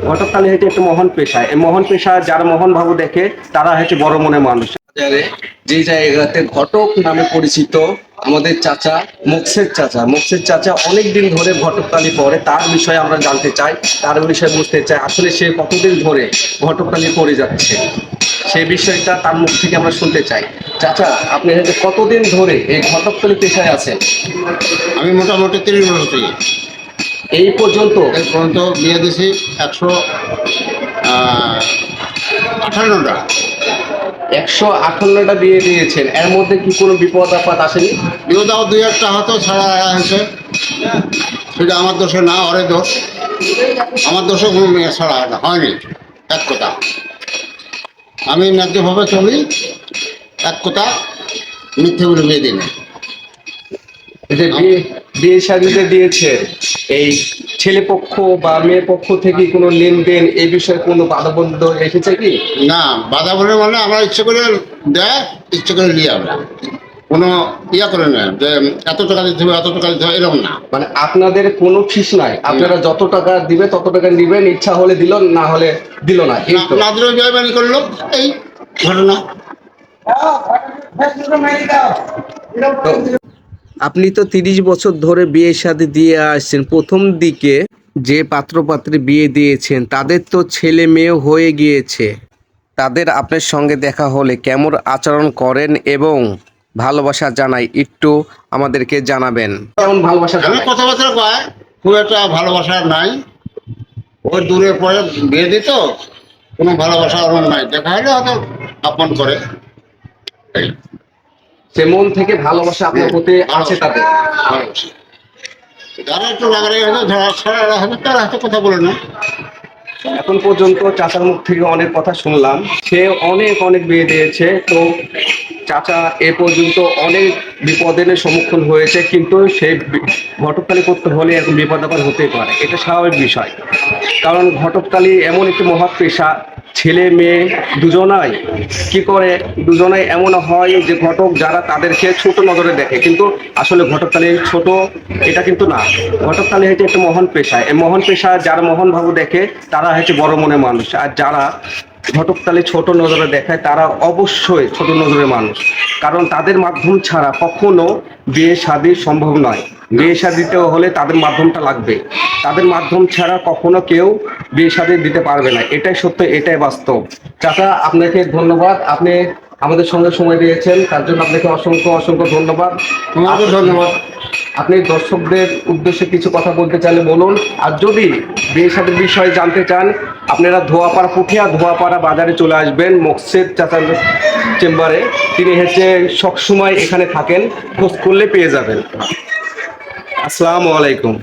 ঘটকতালি হচ্ছে একটা মহান পেশা। এই মহান পেশা যারা মহান ভাব দেখে তারা হচ্ছে বড় মনের মানুষ। বাজারে যে জায়গাতে ঘটক নামে পরিচিত আমাদের চাচা, মোকসের চাচা অনেক দিন ধরে ঘটকতালি করে, তার বিষয়ে আমরা জানতে চাই, তার বিষয়ে বুঝতে চাই আসলে সে কতদিন ধরে ঘটকতালি করে যাচ্ছে। সেই বিষয়টা তার মুখ থেকে আমরা শুনতে চাই। চাচা, আপনি হচ্ছে কতদিন ধরে এই ঘটকতালি পেশায় আছেন? আমি মোটামুটি 30 বছর থেকে এই পর্যন্ত এই পর্যন্ত বিয়ে দিয়েছি 158টা। 158টা বিয়ে দিয়েছেন, এর মধ্যে কি কোনো বিপদ আপদ আসেনি? বিয়ে দাও দুই একটা হয়তো ছাড়া হয়েছে, সেটা আমার দোষে না, ওরে দোষ। আমার দোষে কোনো মেয়ে ছাড়া হয়নি। এক কথা, আমি ন্যায্যভাবে চলি, এক কথা মিথ্যে বলে বিয়ে দিই না। এই যে বিয়ে বিয়ে শাদীতে দিয়েছে, এই ছেলে পক্ষ বা মেয়ে পক্ষ থেকে কোনো লেনদেন এই বিষয়ে কোনো বাধাবন্ধ এসেছে কি? না, বাধা বলে মানে আমরা ইচ্ছে করে দেয়, ইচ্ছে করে নিয়ে আমরা কোনো ইয়া করে না যে এত টাকা দিতে হবে, এত টাকা দিতে হবে, এরকম না। মানে আপনাদের কোনো ফিস নাই, আপনারা যত টাকা দিবে তত টাকা নিবেন, ইচ্ছা হলে দিল, না হলে দিল না, এই তো? না দিলেও বিয়ে করলো, এই ঘটনা। তো আপনি তো 30 বছর ধরে বিয়ে শাদী দিয়ে আসছেন, প্রথম দিকে যে পাত্র পাত্রী বিয়ে দিয়েছেন তাদের তো ছেলে মেয়ে হয়ে গিয়েছে, তাদের আপনার সঙ্গে দেখা হলে কেমন আচরণ করেন এবং ভালোবাসা জানাই একটু আমাদেরকে জানাবেন। কেমন ভালোবাসা আমি জানায়? কথাবার্তা কয়, খুব একটা ভালোবাসা নাই। ওই দূরে পরে বিয়ে দিত, কোনো ভালোবাসা ওরকম নাই। দেখা হলে হয়তো আপন করে, এই সে মন থেকে ভালোবাসা আপনার প্রতি আছে তাদের? ভালোবাসা। যারা একটু লাগারে হয়তো ধরা ছড়া হয়তো তারা হয়তো কথা বলে না। এখন পর্যন্ত চাচার মুখ থেকে অনেক কথা শুনলাম, সে অনেক অনেক বিয়ে দিয়েছে, তো চাচা এ পর্যন্ত অনেক বিপদের সম্মুখীন হয়েছে, কিন্তু সে ঘটকতালি করতে হলে এরকম বিপদ আপদ হতেই পারে, এটা স্বাভাবিক বিষয়। কারণ ঘটকতালি এমন একটি মহৎ পেশা, ছেলে মেয়ে দুজনাই কি করে, দুজনাই এমন হয় যে ঘটক যারা তাদেরকে ছোট নজরে দেখে, কিন্তু আসলে ঘটকতালি ছোট এটা কিন্তু না। ঘটকতালি হচ্ছে একটা মহান পেশা। এই মহান পেশা যারা মহান ভাব দেখে তারা হচ্ছে বড় মনের মানুষ, আর যারা ঘটকতালি ছোট নজরে দেখায় তারা অবশ্যই ছোট নজরের মানুষ। কারণ তাদের মাধ্যম ছাড়া কখনো বিয়ে শাদী সম্ভব নয়। বিয়ে শাদিতে হলে তাদের মাধ্যমটা লাগবে, তাদের মাধ্যম ছাড়া কখনো কেউ বিয়ে শাদী দিতে পারবে না, এটাই সত্য, এটাই বাস্তব। চাচা, আপনাকে ধন্যবাদ, আপনি আমাদের সঙ্গে সময় দিয়েছেন, তার জন্য আপনাকে অসংখ্য অসংখ্য ধন্যবাদ। তোমাকে ধন্যবাদ। আপনি দর্শকদের উদ্দেশ্যে কিছু কথা বলতে চাইলে বলুন। আর যদি বিয়ে শাদীর বিষয়ে জানতে চান, আপনারা ধোয়াপাড়া বাজারে চলে আসবেন, মোকসেদ চাচার চেম্বারে। তিনি হচ্ছে সবসময় এখানে থাকেন, খোঁজ করলে পেয়ে যাবেন। আসসালামু আলাইকুম।